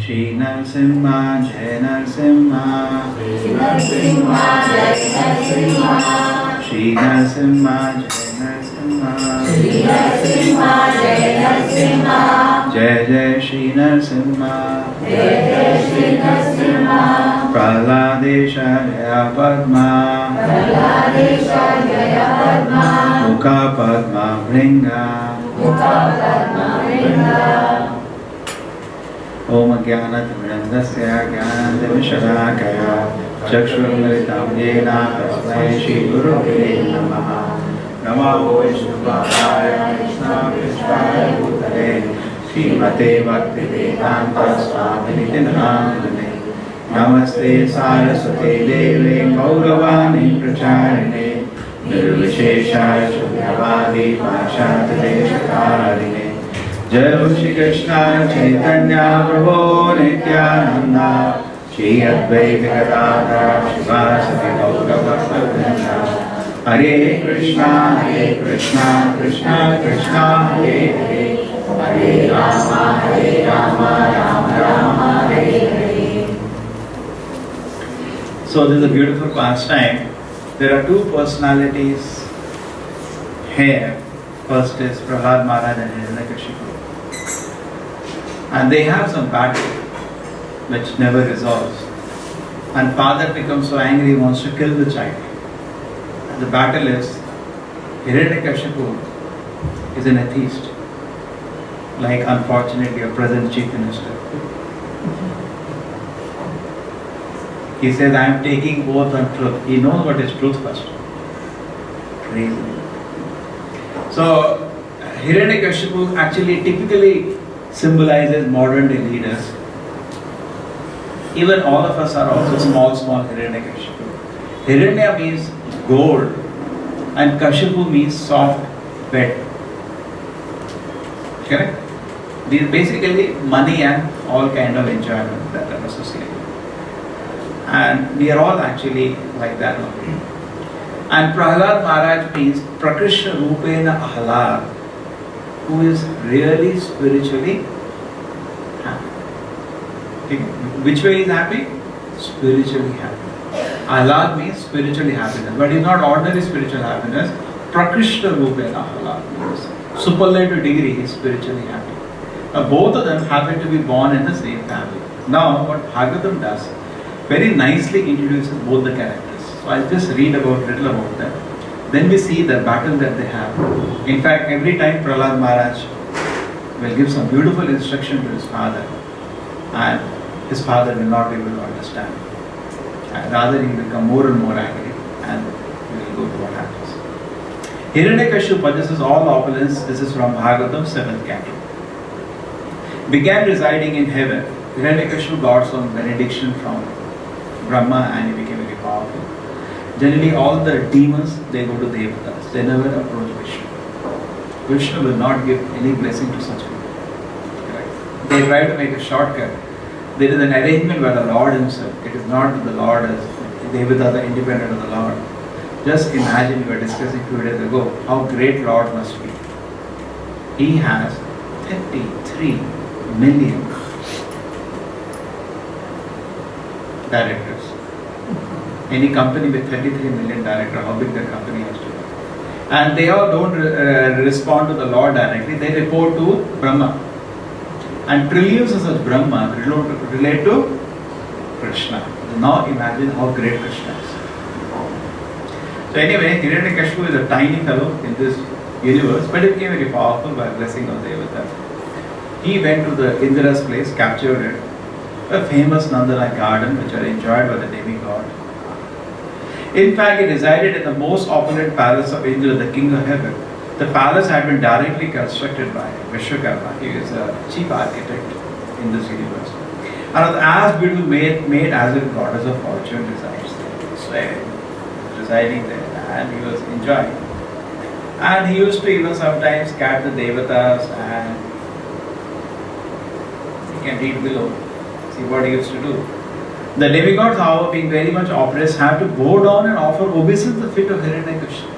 Shri Narasimha, Jai Narasimha, Shri Narasimha, Jai Narasimha, Shri Narasimha, Jai Narasimha, Shri Narasimha, Jai Narasimha, Jai Jai Shri Narasimha, Jai Jai Shri Narasimha, Prahlādesha Jaya Padma, Prahlādesha Jaya Padma, Mukha Padma Vṛnga, Mukha Padma Vṛnga. Om Jnanatimirandasya Jnanandamishadakaya Chakshurmilitam Yena Tasmai Shri Gurave Namaha. Namo Vishnupadaya Krishna Bhutale Srimate Bhaktivedanta Swamini Namane. Namaste Saraswate Deve Gauravani Pracharine Nirvisheshaya Shunyavadi Pashadadeshakarine. Jai Shri Kṛṣṇa Chaitanya Prabhu Nityananda Shri Advaita Gadadhara Shivasati Gaura Bhakta. Hare Krishna, Krishna Krishna Hare Hare, Hare Rama, Rama Rama, Hare Hare. So this is a beautiful pastime. There are two personalities here. First is Prahlāda Mahārāja and Hiranyakashipu. And they have some battle which never resolves. And father becomes so angry, he wants to kill the child. And the battle is Hiranyakashipu is an atheist, like unfortunately our present chief minister. He says, I am taking oath on truth. He knows what is truth first. Crazy. So Hiranyakashipu actually typically symbolizes modern day leaders. Even all of us are also small Hiranyakashipu. Hiranya means gold and Kashipu means soft bed. Correct? These basically money and all kind of enjoyment that are associated. And we are all actually like that only. And Prahlāda Mahārāja means Prakṛṣṇa Rūpena Ahlād, who is really spiritually happy. Okay. Which way is happy? Spiritually happy. Ahlād means spiritually happiness, but it's not ordinary spiritual happiness. Prakṛṣṇa Rūpena Ahlād means superlative degree, he is spiritually happy. Now both of them happen to be born in the same family. Now what Bhagavatam does, very nicely introduces both the characters. So I'll just read little about them. Then we see the battle that they have. In fact, every time Prahlāda Mahārāja will give some beautiful instruction to his father, and his father will not be able to understand. And rather, he will become more and more angry, and we will go to what happens. Hiranyakashipu possesses all opulence. This is from Bhagavatam 7th canto. Began residing in heaven. Hiranyakashipu got some benediction from Brahma and he became very powerful. Generally, all the demons, they go to Devatas. They never approach Vishnu. Vishnu will not give any blessing to such people. Right? They try to make a shortcut. There is an arrangement by the Lord himself. It is not that the Lord as Devatas are independent of the Lord. Just imagine, we were discussing 2 days ago, how great Lord must be. He has 33 million directors. Any company with 33 million directors, how big that company has to be. And they all don't respond to the Lord directly, they report to Brahma. And trillions of such Brahma relate to Kṛṣṇa. Now imagine how great Kṛṣṇa is. So anyway, Hiranyakashipu is a tiny fellow in this universe, but he became very powerful by blessing of Devata. He went to the Indra's place, captured it, a famous Nandana garden which are enjoyed by the demigod. In fact, he resided in the most opulent palace of Indra, the king of heaven. The palace had been directly constructed by Vishwakarma. He is a chief architect in this universe. And was as beautiful made as if goddess of fortune resides there. So, residing there, and he was enjoying. And he used to even sometimes catch the devatas, and you can read below, see what he used to do. The demigods, however, being very much oppressed, have to go down and offer obeisance to the feet of Hiranyakashipu,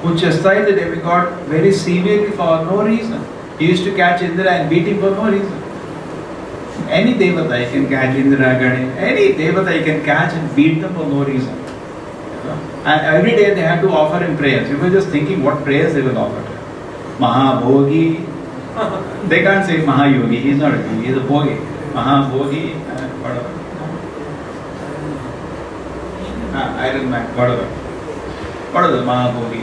who chastised the demigod very severely for no reason. He used to catch Indra and beat him for no reason. Any devata you can catch, Indra, Ganesh, any devata you can catch and beat them for no reason. And every day they had to offer him prayers. You were just thinking what prayers they will offer. Mahabhogi. They can't say Mahayogi. He is not a yogi. He is a bhogi. Mahabhogi and whatever. Iron Man, whatever. What is the Mahabhogi?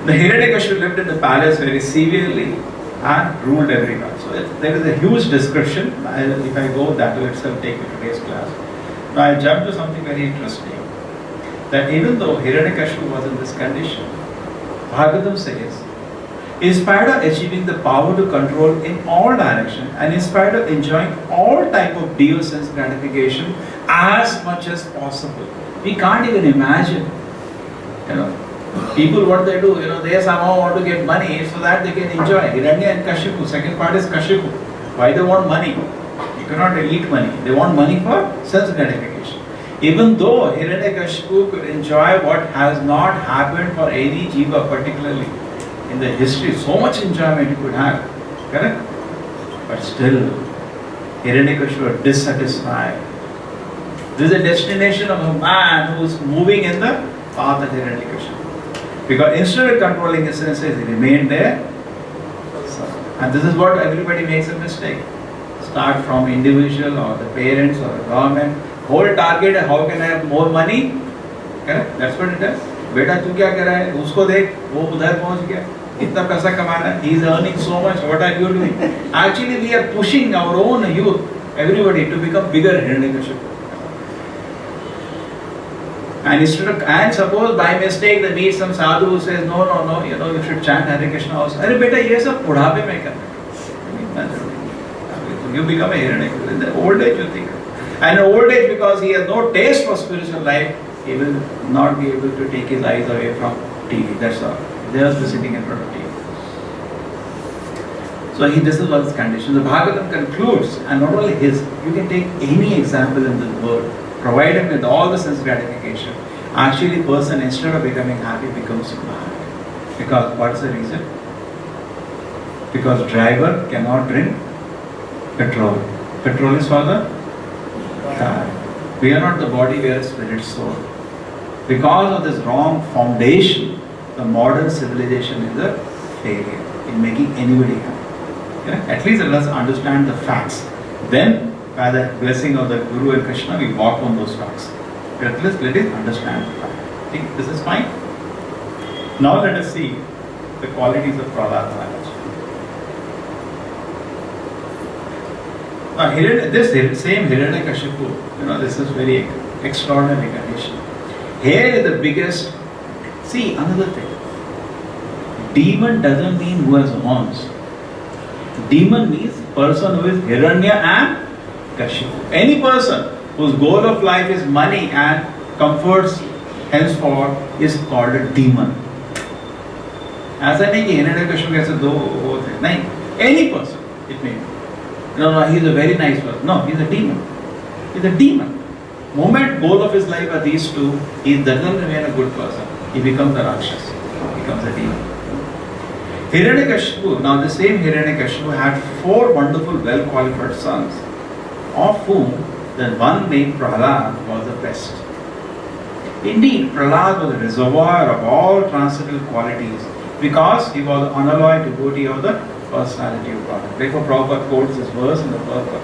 The Hiranyakashipu lived in the palace very severely and ruled everyone. So there is a huge description. If I go, that will itself take me to today's class. Now I jump to something very interesting. That even though Hiranyakashipu was in this condition, Bhagavatam says, in spite of achieving the power to control in all directions and in spite of enjoying all type of deal sense gratification as much as possible. We can't even imagine, people what they do, they somehow want to get money so that they can enjoy. Hiranya and Kashipu, second part is Kashipu. Why they want money? You cannot eat money. They want money for sense gratification. Even though Hiranyakashipu could enjoy what has not happened for any jiva particularly in the history, so much enjoyment he could have, correct? But still, Hiranyakashipu was dissatisfied. This is a destination of a man who is moving in the path of Hiranyakashipu. Because instead of controlling his senses, he remained there. And this is what everybody makes a mistake. Start from individual or the parents or the government. Whole target is how can I have more money? Correct? That's what it is. बेटा तू क्या कर रहा है? उसको देख, वो उधर पहुंच गया. इतना पैसा कमा रहा है. He is earning so much. What are you doing? Actually, we are pushing our own youth, everybody, to become bigger Hiranyakashipu. And instead of, and suppose by mistake they meet some sadhu who says, no, you should chant Hare Krishna also. अरे बेटा ये सब बुढ़ापे में करना. You become a Hiranyakashipu. In the old age you think. And in old age, because he has no taste for spiritual life, he will not be able to take his eyes away from TV. That's all. They are sitting in front of TV. So this is what his condition. The Bhagavatam concludes, and not only his, you can take any example in this world, provide him with all the sense gratification. Actually, person instead of becoming happy becomes mad. Because what is the reason? Because driver cannot drink petrol. Petrol is for the car. We are not the body, we are a spirit soul. Because of this wrong foundation, the modern civilization is a failure in making anybody happy. At least let us understand the facts. Then, by the blessing of the Guru and Kṛṣṇa, we walk on those facts. But at least let us understand the fact. I think this is fine. Now let us see the qualities of Prahlāda Mahārāja. Now, this same Hiranyakashipu, this is very extraordinary condition. Here is the biggest. See, another thing. Demon doesn't mean who has horns. Demon means person who is Hiranya and Kashipu. Any person whose goal of life is money and comforts henceforth is called a demon. ऐसा नहीं कि Hiranyakashipu कैसे दो होते हैं. नहीं, any person it may be. No, he is a very nice person. No, he is a demon. He is a demon. Moment goal of his life are these two, he doesn't remain a good person. He becomes a Rakshas. He becomes a demon. Hiranyakashipu, now the same Hiranyakashipu had 4 wonderful, well-qualified sons, of whom the one named Prahlāda was the best. Indeed, Prahlāda was a reservoir of all transcendental qualities because he was an unalloyed devotee of the personality of Godhead. Therefore, Prabhupada quotes this verse in the purport.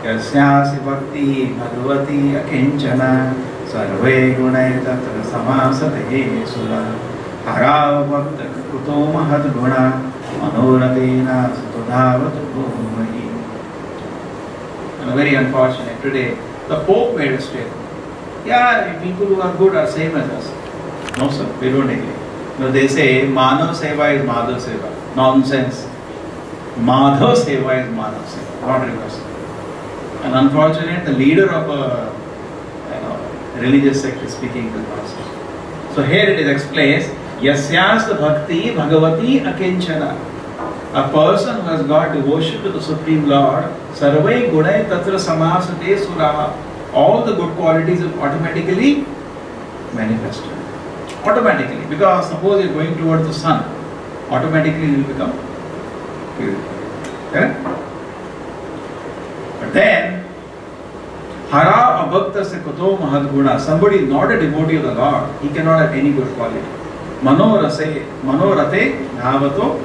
Yasyasi bhakti bhagavati akinchana Sarve gunai tatra samasate sura hara bhakta kuto mahad guna manoratena sutodhavatu bhumahi. And very unfortunate today, the Pope made a statement. Yeah, people who are good are same as us. No sir, we don't agree. No, they say Manav Seva is Madhav Seva. Nonsense. Madhav Seva is Manav Seva, not reverse. And unfortunately, the leader of a religious sect is speaking to the masses. So here it is explained, Yasyasta Bhakti Bhagavati Akinchana. A person who has got devotion to the Supreme Lord, Sarvai Gunai Tatra Samasate Suraha. All the good qualities will automatically manifest. Automatically. Because suppose you are going towards the sun, automatically you will become purified. Correct? But then, Hara Abhakta Se Kuto Mahadguna. Somebody is not a devotee of the Lord, he cannot have any good quality. Manorate Dhavato.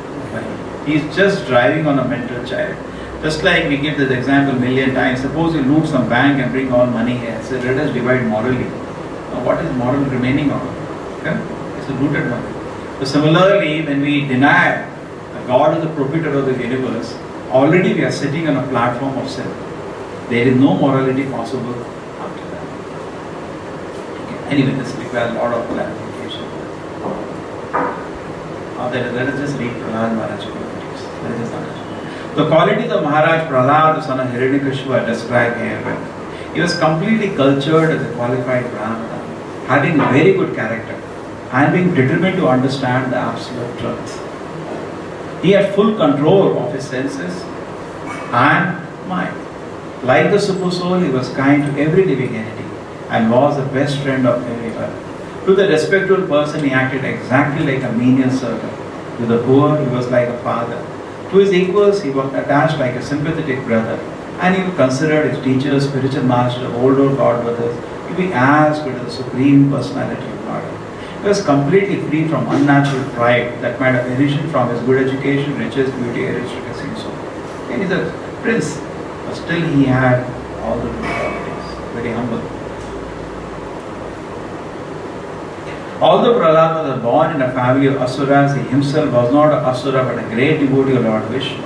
He is just driving on a mental child. Just like we give this example a million times. Suppose you loot some bank and bring all money here. So let us divide morally. Now what is moral remaining of? Okay? It's a looted money. So similarly, when we deny that God is the proprietor of the universe, already we are sitting on a platform of sin. There is no morality possible after that. Okay. Anyway, this requires a lot of clarification. Let us just read Prahlāda Mahārāja. Let us just understand. The qualities of Maharaj Prahlāda, the son of Hiranyakashipu, are described here. He was completely cultured as a qualified Brahmana, having very good character and being determined to understand the absolute truth. He had full control of his senses and mind. Like the Super Soul, he was kind to every living entity and was the best friend of everyone. To the respectful person, he acted exactly like a menial servant. To the poor, he was like a father. To his equals, he was attached like a sympathetic brother. And he considered his teachers, spiritual master, older godmothers to be as good as the Supreme Personality of Godhead. He was completely free from unnatural pride that might have arisen from his good education, riches, beauty, aristocracy, and so on. And he's a prince, but still he had all the good qualities. Very humble. Although Prahlāda was born in a family of asuras, he himself was not an asura but a great devotee of Lord Vishnu.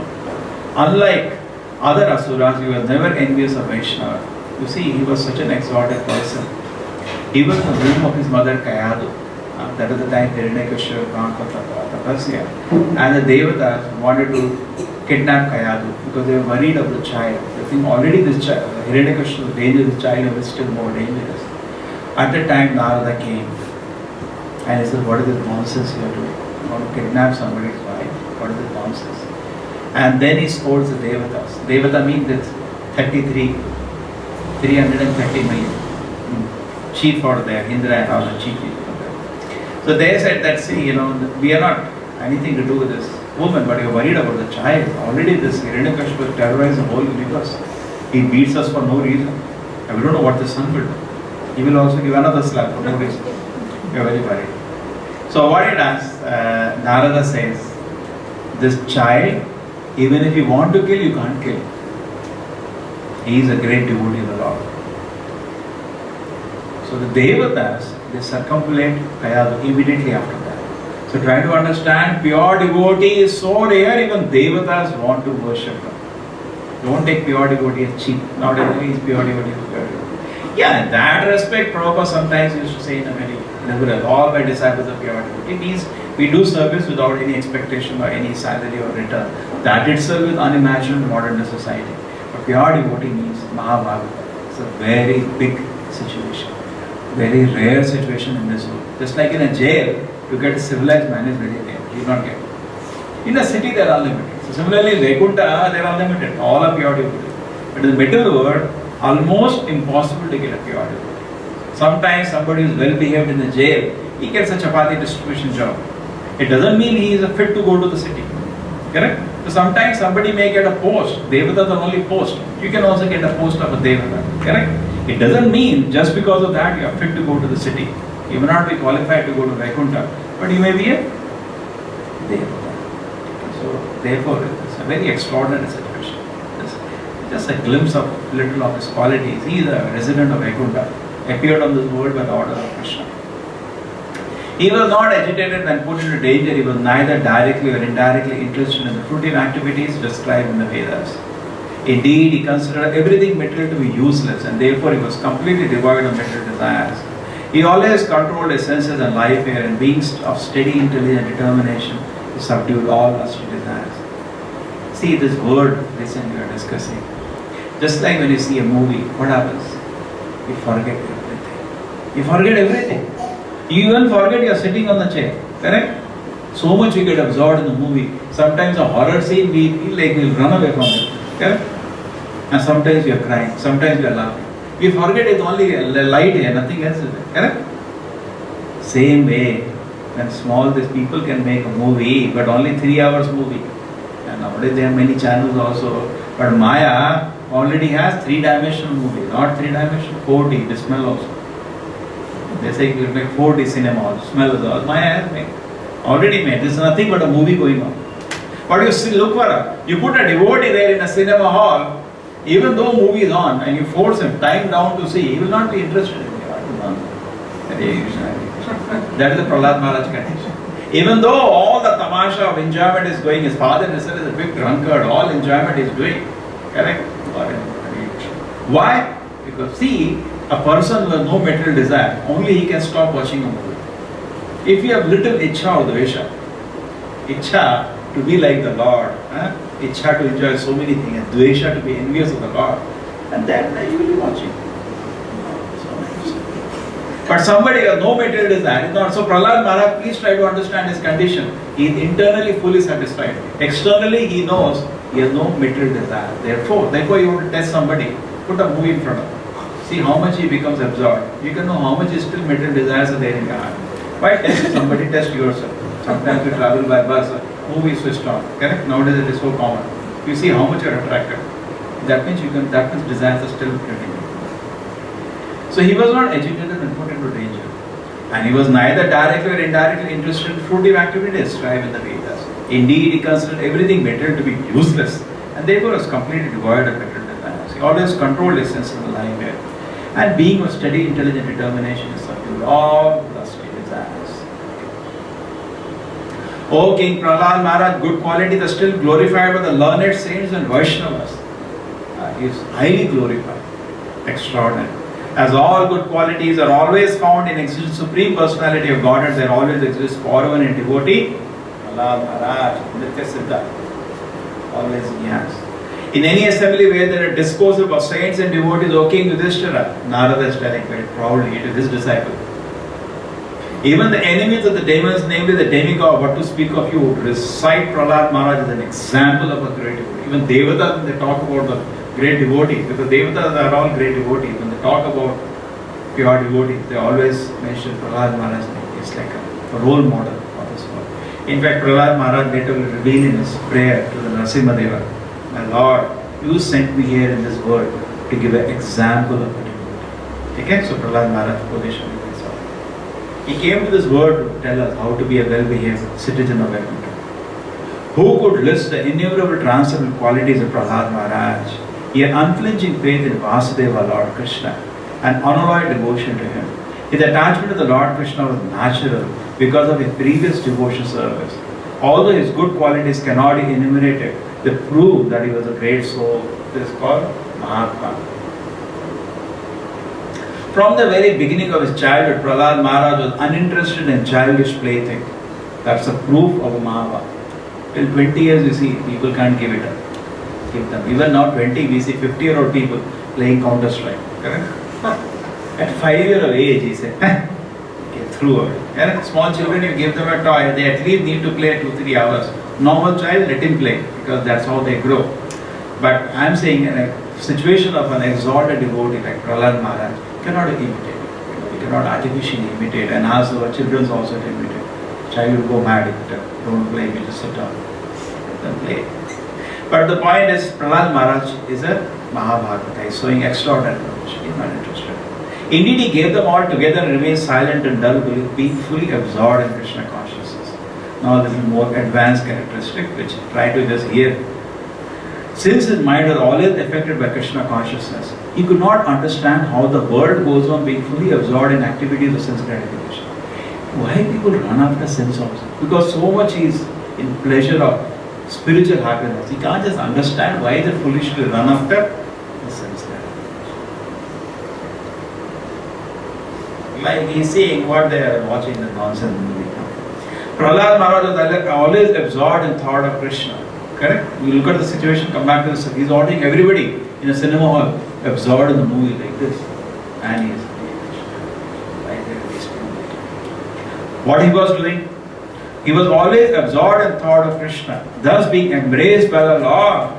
Unlike other asuras, he was never envious of Vaishnava. You see, he was such an exalted person. He was in the womb of his mother Kayadu. That is the time Hiranyakashipu gone for tapasya. And the devatas wanted to kidnap Kayadu because they were worried of the child. They think already this child, Hiranyakashipu was dangerous, the child was still more dangerous. At that time, Narada came. And he says, what is this nonsense you are doing? You want to kidnap somebody's wife? What is this nonsense? And then he scolds the Devatas. Devata means it's 330 million. Chief out there, Indra and all the chief people there. So they said that, see, we are not anything to do with this woman, but you're worried about the child. Already this Hiranyakashipu terrorized the whole universe. He beats us for no reason. And we don't know what the son will do. He will also give another slap for no reason. We are very worried. So what he does, Narada says, this child, even if you want to kill, you can't kill. He is a great devotee of the Lord. So the Devatas, they circumambulate Kayadu immediately after that. So try to understand, pure devotee is so rare, even Devatas want to worship him. Don't take pure devotee as cheap. Not everybody is pure devotee. Yeah, in that respect, Prabhupada sometimes used to say in a very liberal, all my disciples are pure devotee. It means we do service without any expectation or any salary or return. That itself is unimaginable in modern society. But pure devotee means Mahabhagavata. It's a very big situation. Very rare situation in this world. Just like in a jail, to get a civilized man is very rare. You will not get it. In a city, they are unlimited. So similarly, in Vaikuntha, they are unlimited. All are pure devotees. But in the middle world, almost impossible to get a pure devotee. Sometimes somebody who is well behaved in the jail, he gets a chapati distribution job. It doesn't mean he is fit to go to the city. Correct? So sometimes somebody may get a post. Devata is the only post. You can also get a post of a Devata. Correct? It doesn't mean just because of that you are fit to go to the city. You may not be qualified to go to Vaikuntha, but you may be a Devata. So therefore it's a very extraordinary situation. Just a glimpse of little of his qualities. He is a resident of Vaikuntha. appeared on this world by the order of Kṛṣṇa. He was not agitated when put into danger. He was neither directly or indirectly interested in the fruitive activities described in the Vedas. Indeed, he considered everything material to be useless, and therefore he was completely devoid of material desires. He always controlled his senses and life here, and being of steady intelligence and determination, he subdued all lusty desires. See this word, listen, we are discussing. Just like when you see a movie, what happens? You forget everything. You forget everything. You even forget you are sitting on the chair. Correct? So much we get absorbed in the movie. Sometimes a horror scene, we feel like we will run away from it. Correct? And sometimes we are crying. Sometimes we are laughing. We forget it's only a light here, nothing else is there. Correct? Same way, when these people can make a movie, but only 3 hours movie. And nowadays there are many channels also. But Maya already has 3-dimensional movie, not 3-dimensional, 4D, the smell also. They say you make 4D cinema also, smell is all. Maya has made, already made. This is nothing but a movie going on. But you still look for you put a devotee there in a cinema hall, even though movie is on, and you force him time down to see, he will not be interested in it. That is the Prahlāda Mahārāja condition. Even though all the tamasha of enjoyment is going, his father himself is a big drunkard, all enjoyment is doing. Correct? Why? Because see, a person with no material desire, only he can stop watching a movie. If you have little ichha or dvesha, ichha to be like the Lord, ichha to enjoy so many things, and dvesha to be envious of the Lord, and then you will be watching. But somebody who has no material desire is not. So Prahlāda Mahārāja, please try to understand his condition. He is internally fully satisfied. Externally he knows he has no material desire. Therefore you want to test somebody, put a movie in front of him. See how much he becomes absorbed. You can know how much still material desires are there in your heart. Why test somebody? Test yourself. Sometimes you travel by bus, movie is switched on. Correct? Nowadays it is so common. You see how much you are attracted. That means desires are still continuing. So he was not agitated and put into danger. And he was neither directly or indirectly interested in fruitive activities described in the Vedas. Indeed, he considered everything material to be useless, and therefore was completely devoid of material desires. He always controlled his sense of the life here. And being of steady, intelligent determination, he subdued all lusty desires. O King Prahlāda Mahārāja, good qualities are still glorified by the learned saints and Vaishnavas. He is highly glorified. Extraordinary. As all good qualities are always found in existence, Supreme Personality of Godhead, there always exists forever in devotee. Prahlāda Mahārāja, Nitya Siddha. Always he has. In any assembly where there are discourses of saints and devotees, O King Yudhishthira, Narada is telling very proudly to his disciple. Even the enemies of the demons, namely the demigod, what to speak of you, would recite Prahlāda Mahārāja as an example of a great devotee. Even Devatas, when they talk about the great devotee, because Devatas are all great devotees. When they talk about pure devotees, they always mention Prahlāda Mahārāja's name. It's like a role model of this world. In fact, Prahlāda Mahārāja later will reveal in his prayer to the Narasimha, my Lord, you sent me here in this world to give an example of a devotee. Okay? So Prahlāda Mahārāja's position is all. He came to this world to tell us how to be a well-behaved citizen of Vaikuntha. Who could list the innumerable transcendental qualities of Prahlāda Mahārāja? He had unflinching faith in Vasudeva, Lord Kṛṣṇa, and unalloyed devotion to him. His attachment to the Lord Kṛṣṇa was natural because of his previous devotion service. Although his good qualities cannot be enumerated, they prove that he was a great soul. This is called Mahatma. From the very beginning of his childhood, Prahlāda Mahārāja was uninterested in childish plaything. That's a proof of a Mahava. Till 20 years, you see, people can't give it up. Give them. Even now, 20, we see 50-year-old people playing Counter-Strike. Correct? At 5 years of age, he said, get through it. Correct? Small children, you give them a toy, they at least need to play 2-3 hours. Normal child, let him play, because that's how they grow. But I am saying, in a situation of an exalted devotee like Prahlāda Mahārāja, cannot imitate. You cannot artificially imitate, and ask our children also to imitate. Child will go mad if you don't play, you just sit down. Let them play. But the point is, Prahlāda Mahārāja is a Mahabhagavata. He is showing extraordinary knowledge. He is not interested. Indeed, he gave them all together and remained silent and dull, being fully absorbed in Krishna consciousness. Now, this is more advanced characteristic, which try to just hear. Since his mind was always affected by Kṛṣṇa consciousness, he could not understand how the world goes on being fully absorbed in activities of sense gratification. Why people run after sense objects? Because so much is in pleasure of spiritual happiness. He can't just understand why they foolishly run after the sense gratification. Like he's saying what they are watching the nonsense movie. Prahlāda Mahārāja was always absorbed in thought of Kṛṣṇa. Correct? You look at the situation, come back to the he's ordering everybody in a cinema hall absorbed in the movie like this. And he is what he was doing? He was always absorbed in thought of Kṛṣṇa, thus being embraced by the Lord.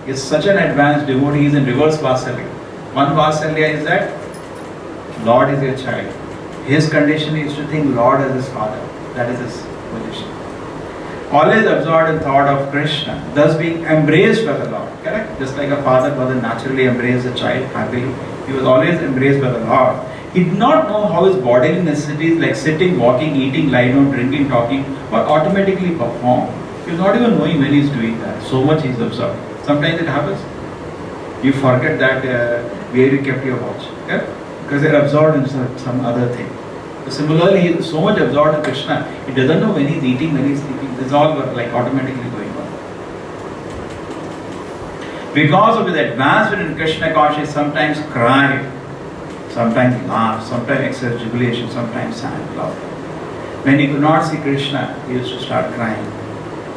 He is such an advanced devotee, he is in reverse Vasalya. One Vasalya is that Lord is your child. His condition is to think Lord as his father. That is his position. Always absorbed in thought of Kṛṣṇa, thus being embraced by the Lord. Correct? Just like a father mother naturally embraces a child happily, he was always embraced by the Lord. He did not know how his bodily necessities like sitting, walking, eating, lying down, drinking, talking were automatically performed. He was not even knowing when he is doing that. So much he is absorbed. Sometimes it happens. You forget that where you kept your watch. Okay? Because they are absorbed in some other thing. So similarly, he is so much absorbed in Kṛṣṇa, he doesn't know when he is eating, when he is sleeping. It's all like automatically going on. Because of his advancement in Kṛṣṇa consciousness, sometimes cried, sometimes laughed, sometimes expressed jubilation, sometimes sang loud. When he could not see Kṛṣṇa, he used to start crying.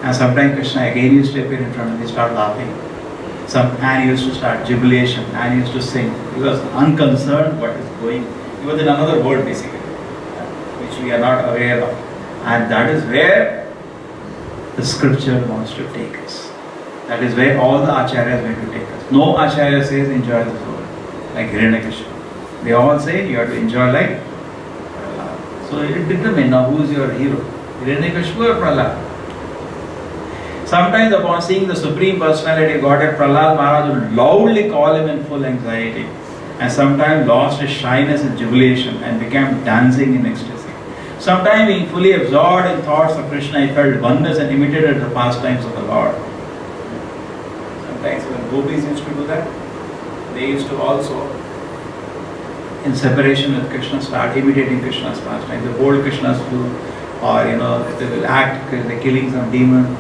And sometimes Kṛṣṇa again used to appear in front of him, he start laughing. And he used to start jubilation, and he used to sing. He was unconcerned what is going. He was in another world basically, which we are not aware of. And that is where the scripture wants to take us. That is where all the acharyas want to take us. No acharya says enjoy this world, like Hiranyakashipu. They all say you have to enjoy life. So it determines now who is your hero, Hiranyakashipu or Prahlāda. Sometimes upon seeing the Supreme Personality of Godhead, Prahlāda Mahārāja would loudly call him in full anxiety, and sometimes lost his shyness in jubilation and became dancing in ecstasy. Sometimes being fully absorbed in thoughts of Kṛṣṇa, he felt oneness and imitated the pastimes of the Lord. Sometimes when gopis used to do that, they used to also, in separation with Kṛṣṇa, start imitating Kṛṣṇa's pastimes. The old Kṛṣṇas do, or they will act, they're killing some demon.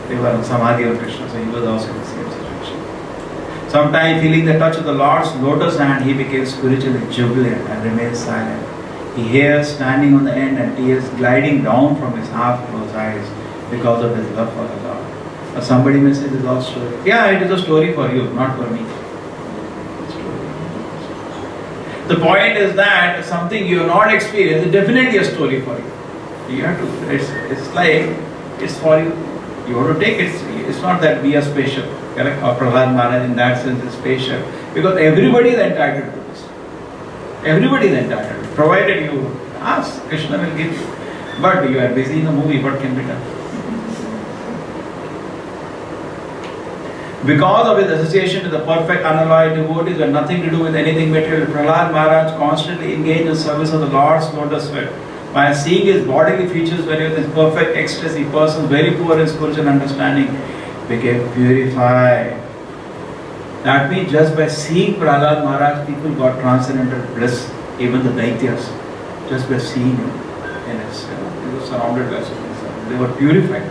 They were on Samadhi of Kṛṣṇa, so he was also in the same situation. Sometimes feeling the touch of the Lord's lotus hand, he became spiritually jubilant and remained silent. He hears standing on the end and tears gliding down from his half-closed eyes because of his love for the Lord. Or somebody may say this is all story. Yeah, it is a story for you, not for me. The point is that something you have not experienced is definitely a story for you. You have to, it's like, it's for you. You have to take it. It's not that we are special. Correct? Or Prahlāda Mahārāja in that sense is special. Because everybody is entitled to this. Everybody is entitled. Provided you ask, Kṛṣṇa will give you. But you are busy in the movie, what can be done? Because of his association with the perfect unalloyed devotees and nothing to do with anything material, Prahlāda Mahārāja constantly engaged in service of the Lord's lotus feet. By seeing his bodily features very with his perfect ecstasy, persons very poor in spiritual understanding became purified. That means just by seeing Prahlāda Mahārāja, people got transcendental bliss, even the Daityas, just by seeing him. And he was surrounded by so many. They were purified.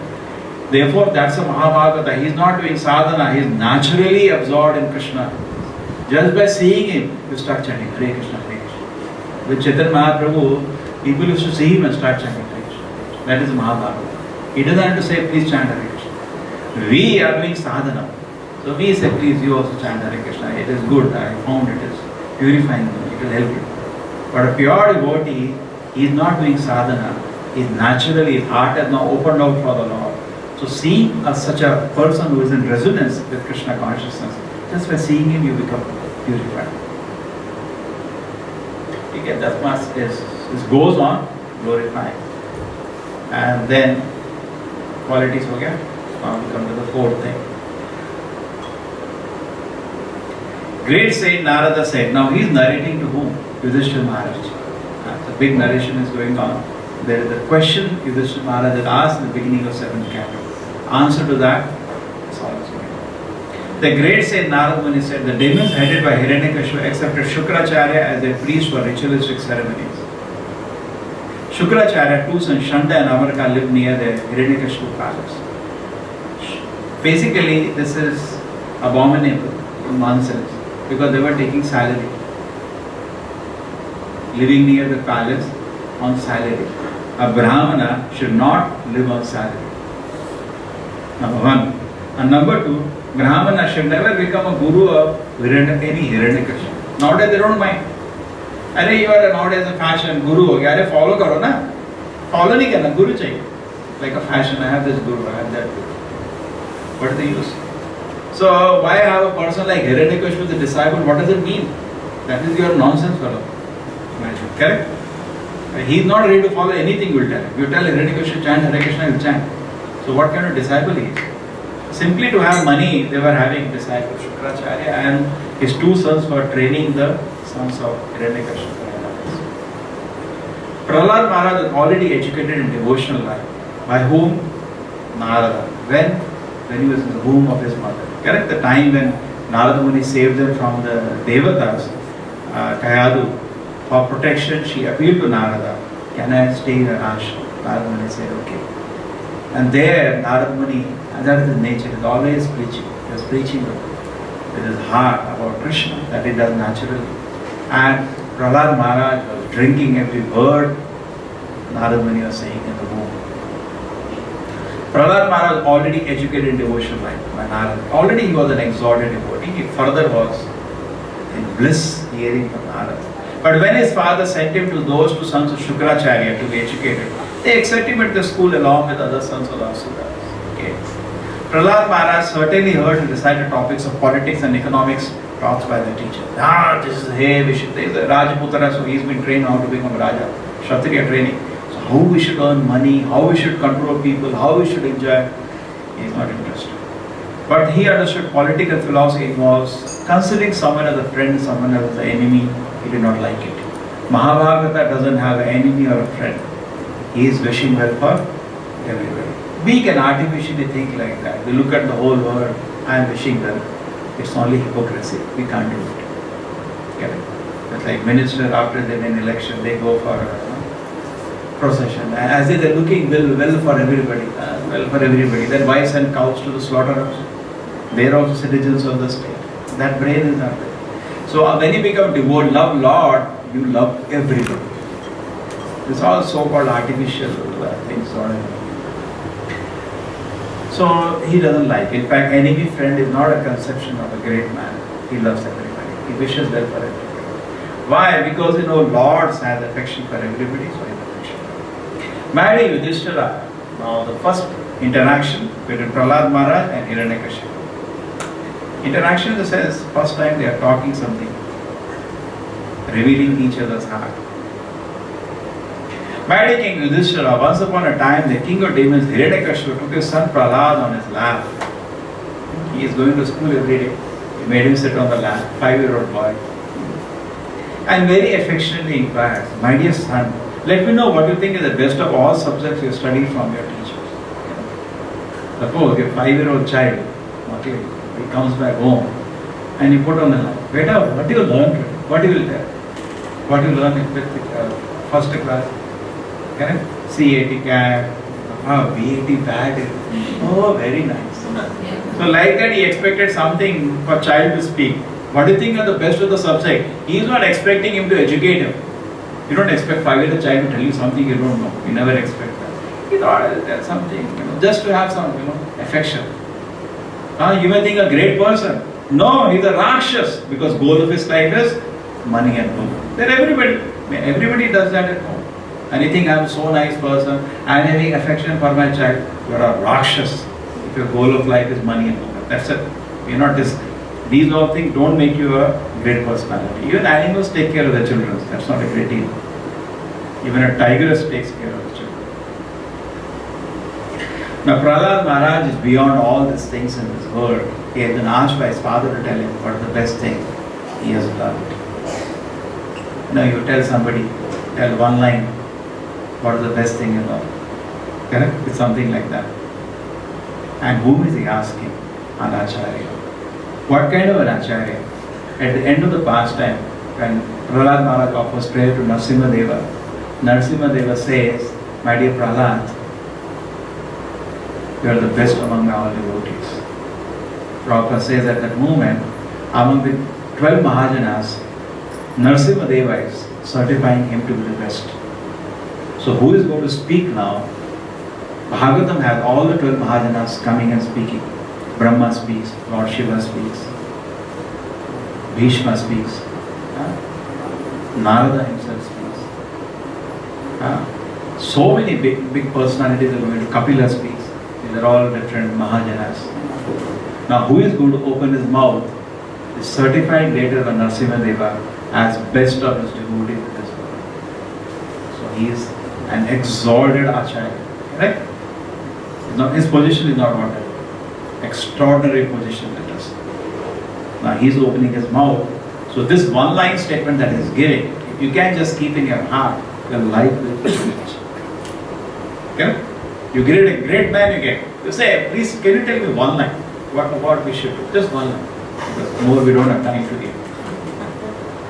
Therefore, that's a Mahabhagavata. He is not doing sadhana, he is naturally absorbed in Kṛṣṇa. Just by seeing him, you start chanting Hare Krishna, Hare Krishna. With Chaitanya Mahaprabhu, people used to see him and start chanting Hare Krishna. That is Mahabharata. He doesn't have to say, please chant Hare Krishna. We are doing sadhana. So we say, please you also chant Hare Krishna. It is good. I found it is purifying you. It will help you. But a pure devotee, he is not doing sadhana. He is naturally, his heart has now opened out for the Lord. So seeing such a person who is in resonance with Kṛṣṇa consciousness, just by seeing him you become purified. Okay, that much is. This goes on glorifying. And then qualities ho gaya. Now we come to the fourth thing. Great saint Narada said, now he is narrating to whom? Yudhishthira Maharaj. The big narration is going on. There is a question Yudhishthira Maharaj had asked in the beginning of 7th canto. Answer to that is all is going on. The great saint Narad Muni said, the demons headed by Hiranyakashipu accepted Shukracharya as their priest for ritualistic ceremonies. Shukracharya, two sons, Shanda and Amarka, lived near the Hiranyakashipu palace. Basically, this is abominable, nonsense, because they were taking salary. Living near the palace on salary. A Brahmana should not live on salary. Number one. And number two, Brahmana should never become a guru of any Hiranyakashipu. Nowadays they don't mind. Arey, you are nowadays a fashion guru. Arey, follow karo na. Follow nahi karna, guru chahiye. Like a fashion, I have this guru, I have that guru. What is the use? So why have a person like Hiranyakashipu as a disciple? What does it mean? That is your nonsense fellow. Correct? He is not ready to follow anything you will tell him. You tell Hiranyakashipu chant Hare Krishna, he will chant. So what kind of disciple he is? Simply to have money, they were having disciples Shukracharya and his two sons were training the sons of Hiranyakashipu. Prahlāda Mahārāja was already educated in devotional life. By whom? Narada. When he was in the womb of his mother. Correct? The time when Narada Muni saved them from the Devatas, Kayadu, for protection, she appealed to Narada. Can I stay in her ashram? Narada Muni said, okay. And there, Narada Muni, that is his nature, is always preaching. He was preaching with his heart about Kṛṣṇa, that he does naturally. And Prahlāda Mahārāja was drinking every word Narada Muni was saying in the womb. Prahlāda Mahārāja was already educated in devotional life by Narada. Already he was an exalted devotee. He further was in bliss hearing from Narada. But when his father sent him to those two sons of Shukracharya to be educated, they accepted him at the school along with other sons of the asuras. Okay. Prahlāda Mahārāja certainly heard and recited topics of politics and economics taught by the teacher. This is the Rajaputra, so he's been trained how to become Raja, Kshatriya training. So how we should earn money, how we should control people, how we should enjoy, he is not interested. But he understood political philosophy involves considering someone as a friend, someone as an enemy. He did not like it. Mahabharata doesn't have an enemy or a friend. He is wishing well for everybody. We can artificially think like that. We look at the whole world, I am wishing well. It's only hypocrisy. We can't do it. Correct? It's like minister after they win election, they go for a procession. As if they're looking well for everybody. Then why send cows to the slaughterhouse? They are also citizens of the state. That brain is not there. So when you become devout, love Lord, you love everybody. It's all so-called artificial things. So he doesn't like. In fact, enemy friend is not a conception of a great man. He loves everybody. He wishes well for everybody. Why? Because Lord has affection for everybody, so he has affection. Married Yudhishthira. Now the first interaction between Prahlāda Mahārāja and Hiranyakashipu. Interaction in the sense, first time they are talking something, revealing each other's heart. Married King Yudhishthira, once upon a time, the king of demons Hiranyakashipu took his son Prahlāda on his lap. He is going to school every day. He made him sit on the lap, 5-year-old boy. And very affectionately inquired, my dear son, let me know what you think is the best of all subjects you studied from your teachers. Suppose your 5-year-old child, okay, he comes back home and you put on the line, Beta, what do you learn today? What do you tell? What do you learn in first class? Correct? CAT, CAT, BAT, bad. Oh, very nice. So like that he expected something for child to speak. What do you think are the best of the subject? He is not expecting him to educate him. You don't expect 5-year-old child to tell you something you don't know. You never expect that. He thought I'll tell something, just to have some, affection. You may think a great person. No, he's a Rakshas because goal of his life is money and home. Then everybody does that at home. And you think I'm so nice person, I'm having affection for my child. You're a Rakshas if your goal of life is money and home. That's it. You're not this. These all things don't make you a great personality. Even animals take care of their children. That's not a great deal. Even a tigress takes care of the children. Now Prahlāda Mahārāja is beyond all these things in this world. He has been asked by his father to tell him what is the best thing he has learned. You tell somebody, tell one line, what is the best thing you know? Correct? It's something like that. And whom is he asking? An acharya. What kind of an acharya? At the end of the pastime, when Prahlāda Mahārāja offers prayer to Narasimha Deva says, "My dear Prahlāda, you are the best among all devotees." Prabhupada says at that moment, among the 12 Mahajanas, Narasimha Deva is certifying him to be the best. So who is going to speak now? Bhagavatam has all the 12 Mahajanas coming and speaking. Brahma speaks, Lord Shiva speaks, Bhishma speaks, Narada himself speaks. So many big personalities are going to, Kapila speaks. These are all different Mahajanas. Now who is going to open his mouth is certified later by Narasimha Deva as best of his devotees in this world. So he is an exalted acharya. Right? His position is not ordinary. Extraordinary position that is. Now he is opening his mouth. So this one line statement that he is giving, if you can just keep in your heart, your life will change. Okay? You get a great man, you say, please can you tell me one line? What we should do? Just one line. Because more we don't have time to give.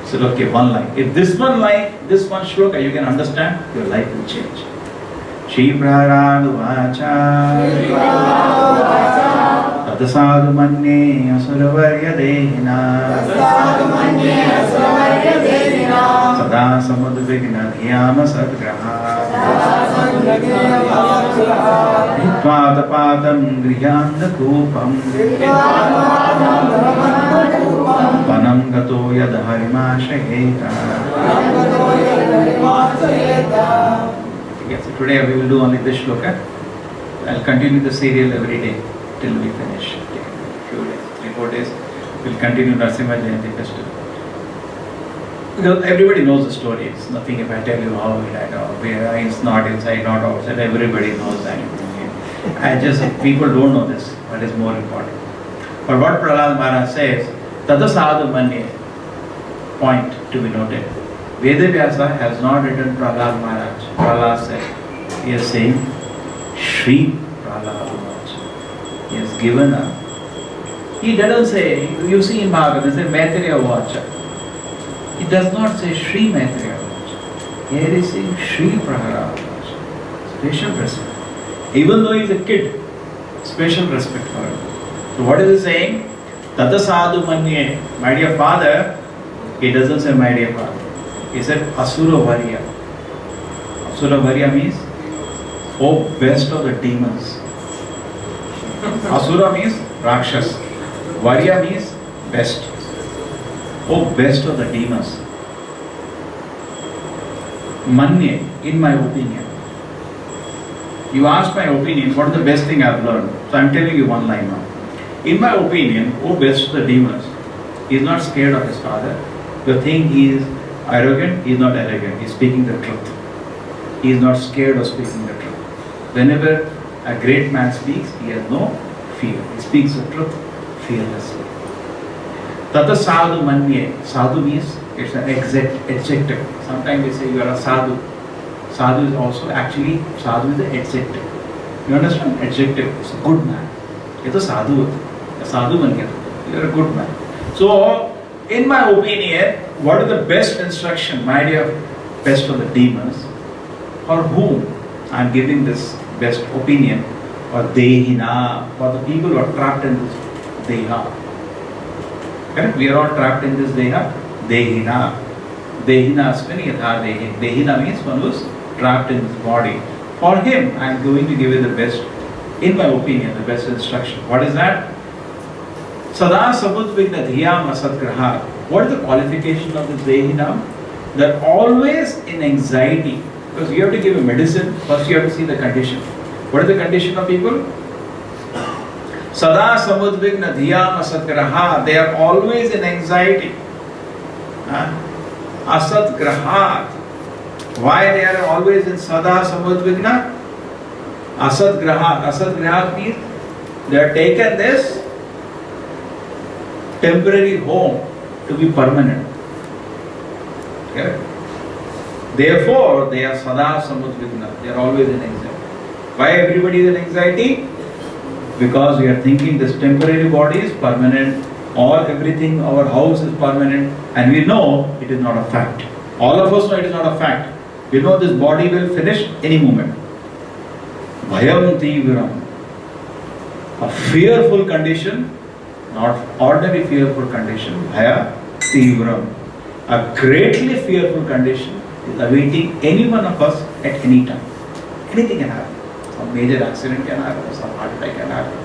So okay, one line. If this one line, this one shloka you can understand, your life will change. Shri Prahlāda Mahārāja Tadasādhu manye asuravarya dehina Sada samudvigna dhyāma sadgraha Hittvādapatam grihanda kūpam Vanam gato yadharimāśayeta. Yes, so today we will do only this shloka. I'll continue the serial every day till we finish. Okay. Few days, 3-4 days. We'll continue Narasimha Jayanti festival. Because everybody knows the story. It's nothing if I tell you how we died or where it's not inside, not outside. Everybody knows that. I just people don't know this. What is more important? But what Prahlāda Mahārāja says, Tada sadhu manye, point to be noted. Vedavyasa has not written Prahlāda Mahārāja. Prahlāda said, he is saying Shri Prahlāda Mahārāja. He has given a. He doesn't say, you see in Bhagavad, it says Maitreya Vacha. He does not say Shri Maitreya Vacha. Here he is saying Shri Prahlāda Mahārāja. Special respect. Even though he is a kid, special respect for him. So what is he saying? Tata sadhu manye, my dear father. He doesn't say my dear father. He said asura varya. Asura varya means, oh best of the demons. Asura means Rakshas. Varya means best. Oh best of the demons. Manye, in my opinion. You asked my opinion, what is the best thing I have learned? So I am telling you one line now. In my opinion, oh best of the demons, he is not scared of his father. You think he is arrogant, he is not arrogant, he is speaking the truth. He is not scared of speaking the truth. Whenever a great man speaks, he has no fear. He speaks the truth fearlessly. Tata sadhu manye. Sadhu means, it's an adjective. Sometimes we say you are a sadhu. Sadhu is also, actually, sadhu is the adjective. You understand? Adjective. It's a good man. It's a sadhu. A sadhu man gaya. You are a good man. So, in my opinion, what is the best instruction, my dear best of the demons, for whom I am giving this best opinion, or dehina, for the people who are trapped in this deha. Correct? We are all trapped in this deha. Dehina. Dehina asmini yatha dehi. Dehina means one who is trapped in this body. For him, I am going to give you the best, in my opinion, the best instruction. What is that? Sada samudvigna dhyāma sadgraha. What is the qualification of this dehina? They're always in anxiety. Because you have to give a medicine, first you have to see the condition. What is the condition of people? Sada samudvigna dhyāma sadgraha. They are always in anxiety. Asadgrahat. Why they are always in sada samudvigna? Asadgrahat. Asadgrahat means they are taken this temporary home to be permanent. Okay? Therefore, they are sada samudvigna. They are always in anxiety. Why everybody is in anxiety? Because we are thinking this temporary body is permanent everything, our house is permanent, and we know it is not a fact. All of us know it is not a fact. We know this body will finish any moment. Bhayam tīvram. A fearful condition, not ordinary fearful condition. Bhaya tīvram. A greatly fearful condition is awaiting any one of us at any time. Anything can happen. Some major accident can happen, some heart attack can happen,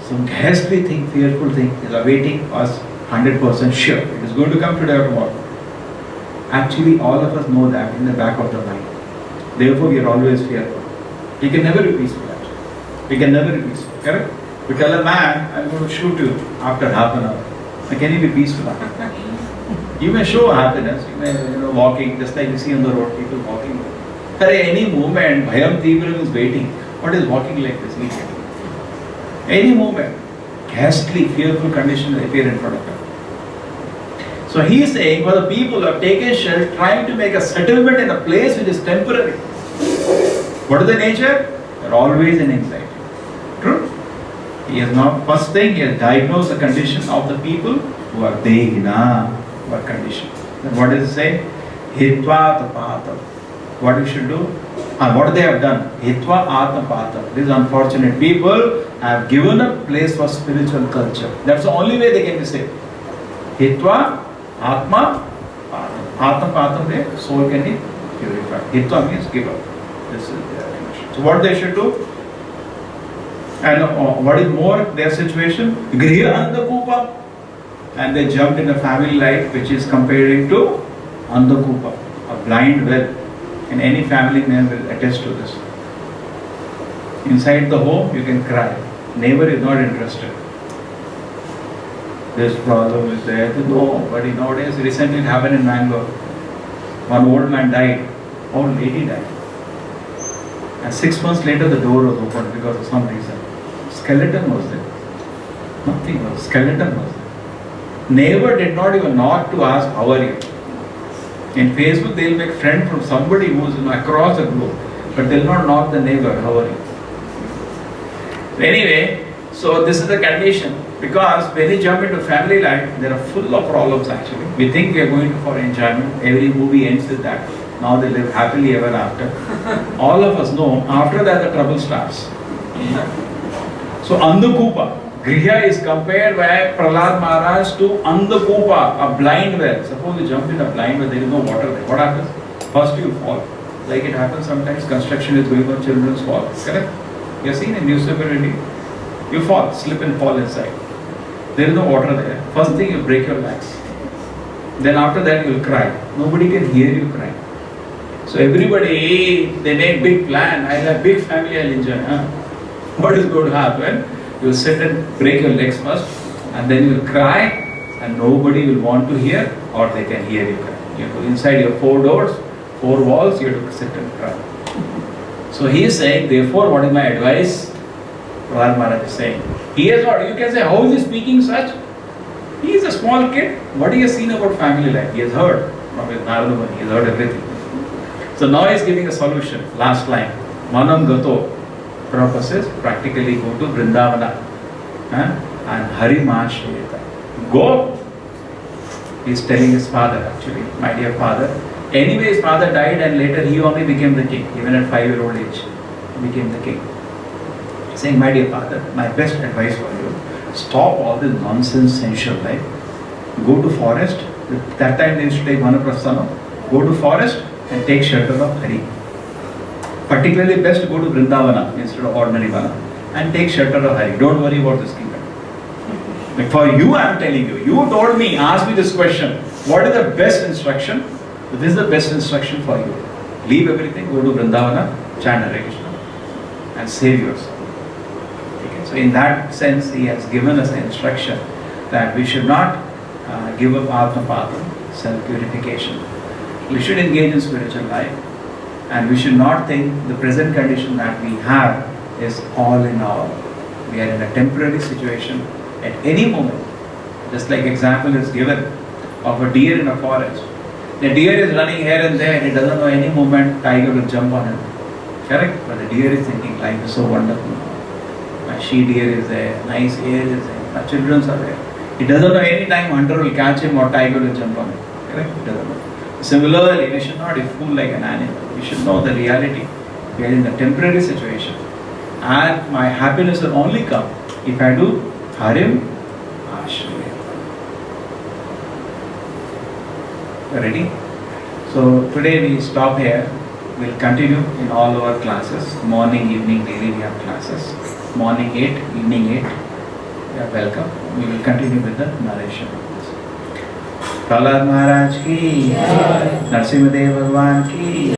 some ghastly thing, fearful thing is awaiting us 100% sure. It is going to come today or tomorrow. Actually, all of us know that in the back of the mind. Therefore, we are always fearful. We can never be peaceful actually. We can never be peaceful. Correct? We tell a man, I'm going to shoot you after half an hour. Can you be peaceful? You may show happiness, you may walking, just like you see on the road, people walking. At any moment, Bhayam Tīvram is waiting. What is walking like this? Any moment, ghastly, fearful condition will appear in front of him. So he is saying, for the people who have taken shelter, trying to make a settlement in a place which is temporary. What is the nature? They are always in anxiety. True? He has now, first thing, he has diagnosed the condition of the people who are dehina, who are conditioned. Then what does it say? Hitva tapata. What we should do? What they have done? Hitva atapata. These unfortunate people have given a place for spiritual culture. That's the only way they can be saved. Hitva atma patam. Atma patam, their soul can be purified. Hitva means give up. This is their condition. So what they should do? And what is more their situation? Griha andakupa. And they jumped in a family life which is comparing to andakupa, a blind well. And any family man will attest to this. Inside the home, you can cry. Neighbor is not interested. This problem is there. No, but nowadays, recently it happened in Bangalore. One old man died. Old lady died. And 6 months later, the door was opened because of some reason. Skeleton was there. Nothing was. Skeleton was there. Neighbor did not even knock to ask, how are you? In Facebook, they will make friend from somebody who is across the globe, but they will not knock the neighbor, how are you? Anyway, so this is the condition, because when you jump into family life, there are full of problems actually. We think we are going for enjoyment. Every movie ends with that. Now they live happily ever after. All of us know, after that the trouble starts. So Andakupa, Griha is compared by Prahlāda Mahārāja to Andakupa, a blind well. Suppose you jump in a blind well, there is no water there. What happens? First you fall. Like it happens sometimes, construction is going on, children fall. Correct? You have seen in newspaper already. You fall, slip and fall inside. There is no water there. First thing you break your legs. Then after that you will cry. Nobody can hear you cry. So everybody, they make big plan. I'll have big family, I'll enjoy. What is going to happen? You will sit and break your legs first, and then you will cry, and nobody will want to hear, or they can hear you cry. You go inside your 4 doors, 4 walls, you have to sit and cry. So he is saying, therefore, what is my advice? Prahlāda Mahārāja is saying, he has what? You can say, how is he speaking such? He is a small kid. What he has seen about family life? He has heard from his Vṛndāvana, he has heard everything. So now he is giving a solution. Last line. Manam gato. Purpose is practically go to Vṛndāvana and Hari Mahāshayata. Go. He is telling his father actually, my dear father. Anyway, his father died and later he only became the king. Even at 5-year-old age, he became the king. Saying, my dear father, my best advice for you, stop all this nonsense sensual life. Go to forest. That time they used to take vana. Go to forest and take shelter of Hari. Particularly best to go to Vṛndāvana instead of ordinary vana and take shelter of Hari. Don't worry about this kingdom. Like for you, I am telling you. You told me, ask me this question. What is the best instruction? So this is the best instruction for you. Leave everything, go to Vṛndāvana, chant Hare Krishna and save yourself. Okay. So in that sense, he has given us an instruction that we should not give up Atma-Patam, self-purification. We should engage in spiritual life. And we should not think the present condition that we have is all in all. We are in a temporary situation at any moment. Just like example is given of a deer in a forest. The deer is running here and there. He doesn't know any moment tiger will jump on him. Correct? But the deer is thinking life is so wonderful. My she deer is there. Nice air is there. Our children are there. He doesn't know any time hunter will catch him or tiger will jump on him. Correct? He doesn't know. Similarly, we should not be fooled like an animal. We should know the reality. We are in a temporary situation. And my happiness will only come if I do Harim Ashraya. Ready? So today we stop here. We'll continue in all our classes. Morning, evening, daily we have classes. Morning 8, evening 8. You are welcome. We will continue with the narration. Prahlad महाराज की, नरसिंह देव भगवान की।